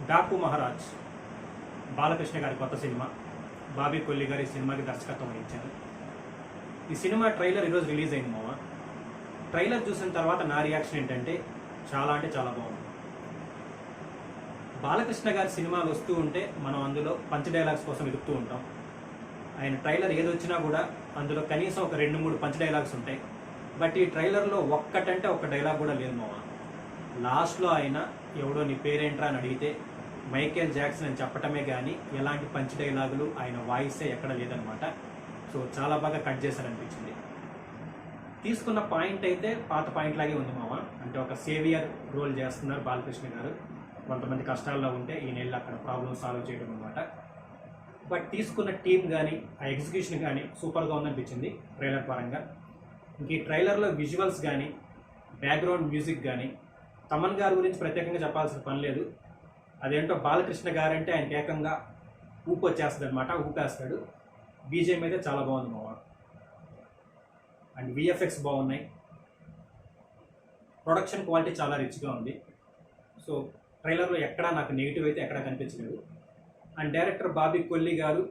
డాకు మహారాజ్ బాలకృష్ణ గారి కొత్త సినిమా. బాబీ కొల్లి గారి సినిమాకి దర్శకత్వం వహించారు. ఈ సినిమా ట్రైలర్ ఈరోజు రిలీజ్ అయింది మామ. ట్రైలర్ చూసిన తర్వాత నా రియాక్షన్ ఏంటంటే చాలా అంటే చాలా బాగుంది. బాలకృష్ణ గారి సినిమాలు వస్తూ ఉంటే మనం అందులో పంచ్ డైలాగ్స్ కోసం వెతుకుతూ ఉంటాం. ఆయన ట్రైలర్ ఏదొచ్చినా కూడా అందులో కనీసం ఒక 2-3 పంచ్ డైలాగ్స్ ఉంటాయి. బట్ ఈ ట్రైలర్లో ఒక్కటంటే ఒక్క డైలాగ్ కూడా లేదు మామ. లాస్ట్లో ఆయన ఎవడో నీ పేరేంట్రా అని అడిగితే మైకేల్ జాక్సన్ అని చెప్పటమే కానీ ఎలాంటి పంచ్ డైలాగులు ఆయన వాయిసే ఎక్కడ లేదనమాట. సో చాలా బాగా కట్ చేశారనిపించింది. తీసుకున్న పాయింట్ అయితే పాత పాయింట్ లాగే ఉంది మామ. అంటే ఒక సేవియర్ రోల్ చేస్తున్నారు బాలకృష్ణ గారు. కొంతమంది కష్టాల్లో ఉంటే ఈయన వెళ్ళి అక్కడ ప్రాబ్లమ్ సాల్వ్ చేయడం అనమాట. బట్ తీసుకున్న టీం కానీ ఆ ఎగ్జిక్యూషన్ కానీ సూపర్గా ఉందనిపించింది ట్రైలర్ పరంగా. ఇంక ఈ ట్రైలర్లో విజువల్స్ కానీ బ్యాక్గ్రౌండ్ మ్యూజిక్ కానీ తమన్ గారి గురించి ప్రత్యేకంగా చెప్పాల్సిన పని లేదు. అదేంటో బాలకృష్ణ గారంటే ఆయనకి ఏకంగా ఊపు వచ్చేస్తుంది అనమాట, ఊపేస్తాడు. బీజేఎం అయితే చాలా బాగుంది మామ. అండ్ విఎఫ్ఎక్స్ బాగున్నాయి. ప్రొడక్షన్ క్వాలిటీ చాలా రిచ్గా ఉంది. సో ట్రైలర్లో ఎక్కడా నాకు నెగిటివ్ అయితే ఎక్కడా కనిపించలేదు. అండ్ డైరెక్టర్ బాబీ కొల్లి గారు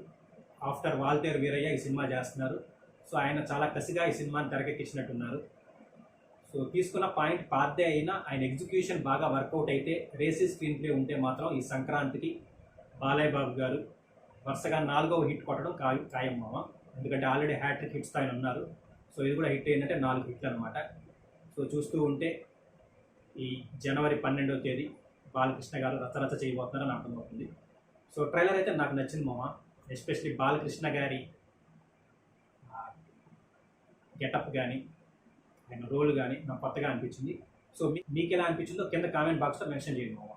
ఆఫ్టర్ వాల్తేరు వీరయ్య ఈ సినిమా చేస్తున్నారు. సో ఆయన చాలా కసిగా ఈ సినిమాని తెరకెక్కించినట్టున్నారు. సో తీసుకున్న పాయింట్ పాతదే అయినా ఆయన ఎగ్జిక్యూషన్ బాగా వర్కౌట్ అయితే రేసీ స్క్రీన్ ప్లే ఉంటే మాత్రం ఈ సంక్రాంతికి బాలయ్య బాబు గారు వరుసగా 4వ హిట్ కొట్టడం ఖాయం మామ. ఎందుకంటే ఆల్రెడీ హ్యాట్రిక్ హిట్స్తో ఆయన ఉన్నారు. సో ఇది కూడా హిట్ అయిందంటే 4 హిట్లు అనమాట. సో చూస్తూ ఉంటే ఈ జనవరి 12వ తేదీ బాలకృష్ణ గారు రచరచ చేయబోతున్నారని అర్థమవుతుంది. సో ట్రైలర్ అయితే నాకు నచ్చింది మామ. ఎస్పెషలీ బాలకృష్ణ గారి గెటప్ కానీ ఆయన రోల్ కానీ నాకు కొత్తగా అనిపించింది. సో మీకు ఎలా అనిపించిందో కింద కామెంట్ బాక్స్లో మెన్షన్ చేయండి మామ.